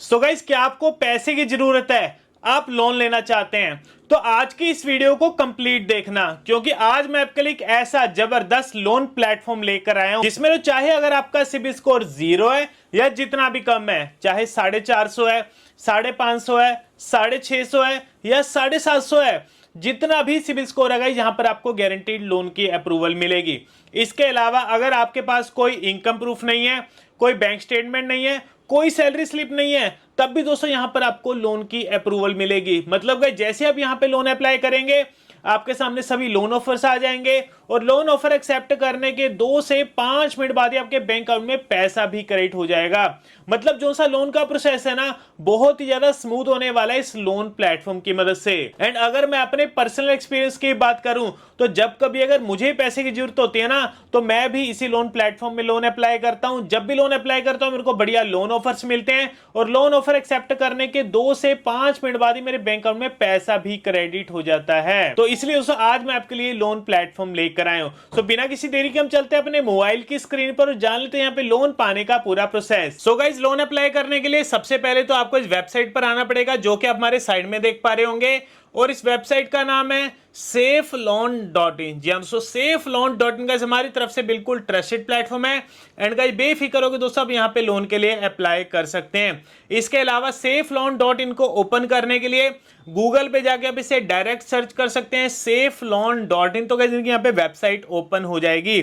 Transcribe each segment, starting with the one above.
So guys, क्या आपको पैसे की जरूरत है? आप लोन लेना चाहते हैं तो आज की इस वीडियो को कंप्लीट देखना, क्योंकि आज मैं आपके लिए एक ऐसा जबरदस्त लोन प्लेटफॉर्म लेकर आया हूं जिसमें तो चाहे अगर आपका सिबिल स्कोर 0 है या जितना भी कम है, चाहे 450 है, 550 है, 650 है या 750 है, जितना भी सिबिल स्कोर है यहां पर आपको गारंटीड लोन की अप्रूवल मिलेगी। इसके अलावा अगर आपके पास कोई इनकम प्रूफ नहीं है, कोई बैंक स्टेटमेंट नहीं है, कोई सैलरी स्लिप नहीं है, तब भी दोस्तों यहां पर आपको लोन की अप्रूवल मिलेगी। मतलब जैसे आप यहां पे लोन अप्लाई करेंगे आपके सामने सभी लोन ऑफर्स आ जाएंगे और लोन ऑफर एक्सेप्ट करने के 2 से 5 मिनट बाद ही आपके बैंक अकाउंट में पैसा भी क्रेडिट हो जाएगा। मतलब जो सा लोन का प्रोसेस है ना, बहुत ही ज्यादा स्मूथ होने वाला है इस लोन प्लेटफॉर्म की मदद से। एंड अगर मैं अपने पर्सनल एक्सपीरियंस की बात करूं तो जब कभी अगर मुझे पैसे की जरूरत होती है ना, तो मैं भी इसी लोन प्लेटफॉर्म में लोन अप्लाई करता हूं। जब भी लोन अप्लाई करता हूं मेरे को बढ़िया लोन ऑफर्स मिलते हैं और लोन ऑफर एक्सेप्ट करने के 2 से 5 मिनट बाद ही मेरे बैंक अकाउंट में पैसा भी क्रेडिट हो जाता है। तो इसलिए दोस्तों आज मैं आपके लिए लोन प्लेटफॉर्म लेकर आया हूं। तो बिना किसी देरी के हम चलते हैं अपने मोबाइल की स्क्रीन पर और जान लेते हैं यहाँ पे लोन पाने का पूरा process. So guys, loan apply करने के लिए सबसे पहले तो आपको इस वेबसाइट पर आना पड़ेगा, जो कि आप हमारे साइड में देख पा रहे होंगे, और इस वेबसाइट का नाम है safeloan.in। जी हाँ दोस्तों, safeloan.in का हमारी तरफ से बिल्कुल ट्रस्टेड प्लेटफॉर्म है। एंड गाइस बेफिक्र होकर दोस्तों आप यहाँ पे लोन के लिए अप्लाई कर सकते हैं। इसके अलावा safeloan.in को ओपन करने के लिए गूगल पे जाके आप इसे डायरेक्ट सर्च कर सकते हैं safeloan.in। तो गाइस इनकी यहाँ पे वेबसाइट ओपन हो जाएगी।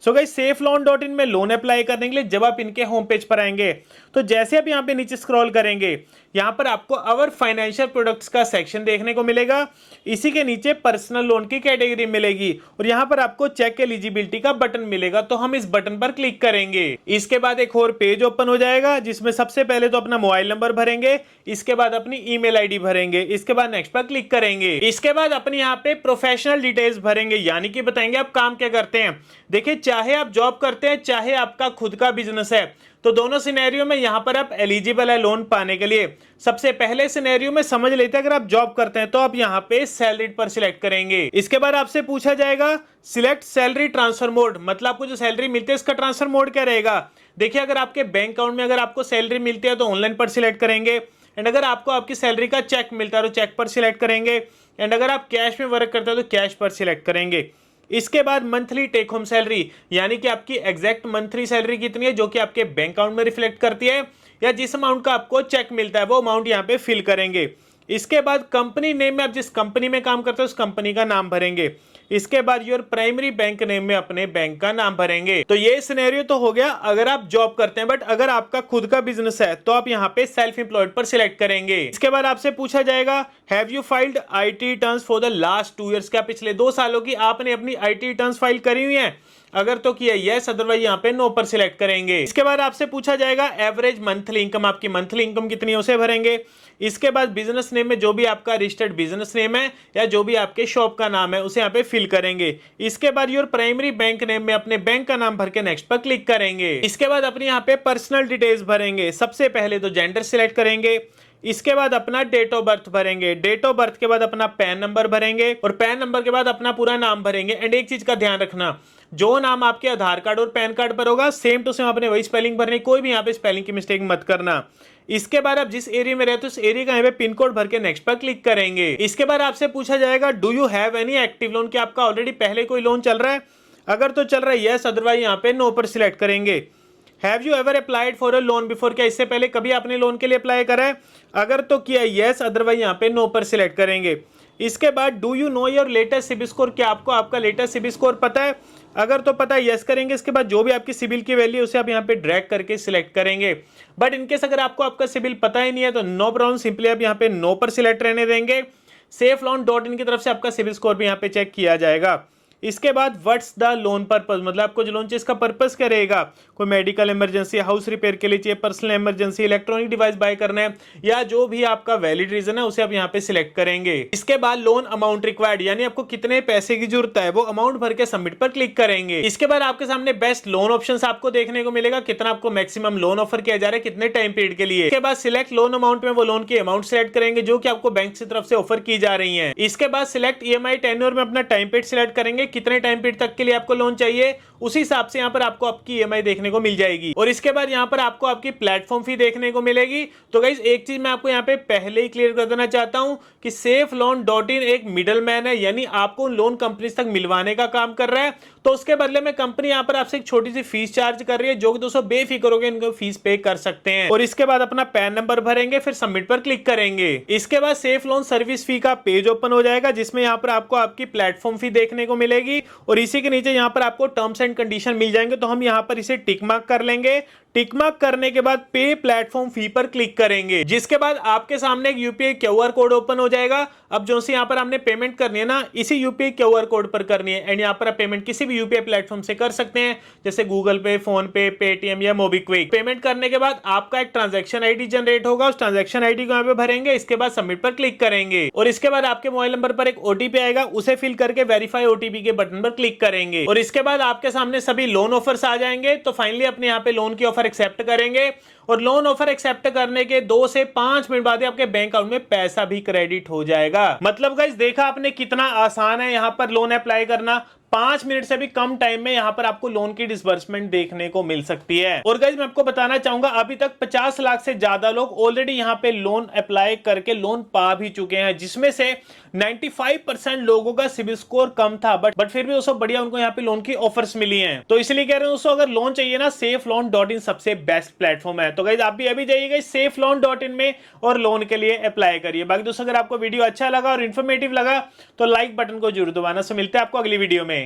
सो गाइस safeloan.in में लोन अप्लाई करने के लिए जब आप इनके होम पेज पर आएंगे तो जैसे आप यहाँ पे नीचे स्क्रॉल करेंगे यहाँ पर आपको अवर फाइनेंशियल प्रोडक्ट्स का सेक्शन देखने को मिलेगा। इसी के नीचे पर्सनल लोन की कैटेगरी मिलेगी और यहाँ पर आपको चेक एलिजिबिलिटी का बटन मिलेगा, तो हम इस बटन पर क्लिक करेंगे। इसके बाद एक और पेज ओपन हो जाएगा जिसमें सबसे पहले तो अपना मोबाइल नंबर भरेंगे, इसके बाद अपनी ईमेल आईडी भरेंगे, इसके बाद नेक्स्ट पर क्लिक करेंगे। इसके बाद अपनी यहाँ पे प्रोफेशनल डिटेल्स भरेंगे, यानी कि बताएंगे आप काम क्या करते हैं। देखिए, चाहे आप जॉब करते हैं चाहे आपका खुद का बिजनेस है, तो दोनों सिनेरियो में यहां पर आप एलिजिबल है लोन पाने के लिए। सबसे पहले सिनेरियो में समझ लेते हैं, अगर आप जॉब करते हैं तो आप यहां पे सैलरीड पर सिलेक्ट करेंगे। इसके बाद आपसे पूछा जाएगा सिलेक्ट सैलरी ट्रांसफर मोड, मतलब आपको जो सैलरी मिलती है इसका ट्रांसफर मोड क्या रहेगा। देखिए, अगर आपके बैंक अकाउंट में अगर आपको सैलरी मिलती है तो ऑनलाइन पर सिलेक्ट करेंगे, एंड अगर आपको आपकी सैलरी का चेक मिलता है तो चेक पर सिलेक्ट करेंगे, एंड अगर आप कैश में वर्क करते हो तो कैश पर सिलेक्ट करेंगे। इसके बाद मंथली टेक होम सैलरी, यानी कि आपकी एग्जैक्ट मंथली सैलरी कितनी है जो कि आपके बैंक अकाउंट में रिफ्लेक्ट करती है, या जिस अमाउंट का आपको चेक मिलता है वो अमाउंट यहाँ पे फिल करेंगे। इसके बाद कंपनी नेम में आप जिस कंपनी में काम करते हो उस कंपनी का नाम भरेंगे। इसके बाद योर प्राइमरी बैंक नेम में अपने बैंक का नाम भरेंगे। तो ये सिनेरियो तो हो गया अगर आप जॉब करते हैं, बट अगर आपका खुद का बिजनेस है तो आप यहाँ पे सेल्फ एम्प्लॉयड पर सिलेक्ट करेंगे। इसके बाद आपसे पूछा जाएगा have you filed IT returns for the last 2 years, क्या पिछले 2 सालों की आपने अपनी आईटी रिटर्न्स फाइल करी हुई है। अगर तो किया यस, अदरवाइज यहाँ पे नो पर सिलेक्ट करेंगे। इसके बाद आपसे पूछा जाएगा एवरेज मंथली इनकम, आपकी मंथली इनकम कितनी है उसे भरेंगे। इसके बाद बिजनेस नेम में जो भी आपका रजिस्टर्ड बिजनेस नेम है या जो भी आपके शॉप का नाम है उसे यहाँ पे फिल करेंगे। इसके बाद योर प्राइमरी बैंक नेम में अपने बैंक का नाम भर के नेक्स्ट पर क्लिक करेंगे। इसके बाद अपने यहाँ पे पर्सनल डिटेल्स भरेंगे। सबसे पहले तो जेंडर सिलेक्ट करेंगे, इसके बाद अपना डेट ऑफ बर्थ भरेंगे, डेट ऑफ बर्थ के बाद अपना पैन नंबर भरेंगे और पैन नंबर के बाद अपना पूरा नाम भरेंगे। एंड एक चीज का ध्यान रखना, जो नाम आपके आधार कार्ड और पैन कार्ड पर होगा सेम टू सेम आपने वही स्पेलिंग भरनी, कोई भी यहाँ पे स्पेलिंग की मिस्टेक मत करना। इसके बाद आप जिस एरिया में रहते हो उस एरिया का यहाँ पे पिन कोड भर के नेक्स्ट पर क्लिक करेंगे। इसके बाद आपसे पूछा जाएगा do you have any active lone, क्या आपका ऑलरेडी पहले कोई लोन चल रहा है। अगर तो चल रहा है यस, अदरवाइज यहाँ पे नो पर सिलेक्ट करेंगे। Have you ever applied for a loan before, क्या इससे पहले कभी आपने लोन के लिए अप्लाई करा है। अगर तो किया यस, अदरवाइज यहाँ पे नो पर सिलेक्ट करेंगे। इसके बाद do you know your latest CIBIL score, क्या आपको आपका लेटेस्ट सिबिल स्कोर पता है। अगर तो पता है यस करेंगे। इसके बाद जो भी आपकी सिबिल की वैल्यू उसे आप यहाँ पे ड्रैग करके सिलेक्ट करेंगे। बट इनकेस अगर आपको आपका सिबिल पता ही नहीं है तो नो प्रॉब्लम, सिंपली आप यहाँ पे नो पर सिलेक्ट रहने देंगे। safeloan.in की तरफ से आपका सिबिल स्कोर भी यहाँ पे चेक किया जाएगा। इसके बाद व्हाट्स द लोन पर्पस, मतलब आपको जो लोन चाहिए इसका पर्पस क्या रहेगा। कोई मेडिकल इमरजेंसी, हाउस रिपेयर के लिए चाहिए, personal emergency, electronic device buy करना है, या जो भी आपका वैलिड रीजन है उसे आप यहाँ पे सिलेक्ट करेंगे। इसके बाद लोन अमाउंट रिक्वायर्ड, यानी आपको कितने पैसे की जरूरत है वो अमाउंट भर के सबमिट पर क्लिक करेंगे। इसके बाद आपके सामने बेस्ट लोन ऑप्शन आपको देखने को मिलेगा, कितना आपको मैक्सिमम लोन ऑफर किया जा रहा है कितने टाइम पीरियड के लिए। इसके बाद सिलेक्ट लोन अमाउंट में वो लोन की अमाउंट सिलेक्ट करेंगे जो कि आपको बैंक की तरफ से ऑफर की जा रही है। इसके बाद सिलेक्ट ईएमआई टेन्योर में अपना टाइम पीरियड सिलेक्ट करेंगे, करेंगे कितने टाइम पीरियड तक के लिए आपको लोन चाहिए, उसी हिसाब से यहाँ पर आपको आपकी ईएमआई देखने को मिल जाएगी। और इसके बाद यहाँ पर आपको आपकी प्लेटफॉर्म फी देखने को मिलेगी। तो गाइस एक चीज मैं आपको यहाँ पे पहले ही क्लियर कर देना चाहता हूँ कि SafeLoan.in एक मिडल मैन है, यानी आपको लोन कंपनी तक मिलवाने का काम कर रहा है। तो उसके बदले में कंपनी यहाँ पर आपसे एक छोटी सी फीस चार्ज कर रही है, जो कि दोस्तों बेफिक्र होकर इनको फीस पे कर सकते हैं। और इसके बाद अपना पैन नंबर भरेंगे, फिर सबमिट पर क्लिक करेंगे। इसके बाद सेफ लोन सर्विस फी का पेज ओपन हो जाएगा, जिसमें यहाँ पर आपको आपकी प्लेटफॉर्म फी देखने को मिलेगी। और इसी के नीचे यहाँ पर आपको टर्म्स एंड कंडीशन मिल जाएंगे, तो हम यहाँ पर इसे टिक मार्क कर लेंगे। टिक मार्क करने के बाद पे प्लेटफॉर्म फी पर क्लिक करेंगे, जिसके बाद आपके सामने एक यूपीआई क्यूआर कोड ओपन हो जाएगा। अब जो सी यहाँ पर आपने पेमेंट करनी है ना, इसी यूपीआई क्यूआर कोड पर करनी है। एंड यहाँ पर आप पेमेंट किसी भी यूपीआई प्लेटफॉर्म से कर सकते हैं, जैसे गूगल पे, फोन पे, पेटीएम या मोबीक्विक। पेमेंट करने के बाद आपका एक ट्रांजैक्शन आईडी जनरेट होगा, उस ट्रांजैक्शन आईडी को यहाँ पे भरेंगे। इसके बाद सबमिट पर क्लिक करेंगे और इसके बाद आपके मोबाइल नंबर पर एक ओटीपी आएगा, उसे फिल करके वेरीफाई ओटीपी के बटन पर क्लिक करेंगे। और इसके बाद आपके सामने सभी लोन ऑफर्स आ जाएंगे। तो फाइनली अपने यहाँ पे लोन की ऑफर एक्सेप्ट करेंगे और लोन ऑफर एक्सेप्ट करने के 2 से 5 मिनट बाद आपके बैंक अकाउंट में पैसा भी क्रेडिट हो जाएगा। मतलब गाइस देखा आपने कितना आसान है यहाँ पर लोन अप्लाई करना। 5 मिनट से भी कम टाइम में यहाँ पर आपको लोन की डिसबर्समेंट देखने को मिल सकती है। और गाइस मैं आपको बताना चाहूंगा, अभी तक 50 लाख से ज्यादा लोग ऑलरेडी यहाँ पे लोन अप्लाई करके लोन पा भी चुके हैं, जिसमें से 95% लोगों का सिबिल स्कोर कम था, बट फिर भी दोस्तों बढ़िया उनको यहाँ पे लोन की ऑफर्स मिली हैं। तो इसलिए कह रहे हैं दोस्तों, अगर लोन चाहिए ना, SafeLoan.in सबसे बेस्ट प्लेटफॉर्म है। तो गाइस आप भी अभी जाइएगा SafeLoan.in में और लोन के लिए अप्लाई करिए। बाकी दोस्तों अगर आपको वीडियो अच्छा लगा और इन्फॉर्मेटिव लगा तो लाइक बटन को जरूर दबाना। सो मिलते हैं आपको अगली वीडियो में।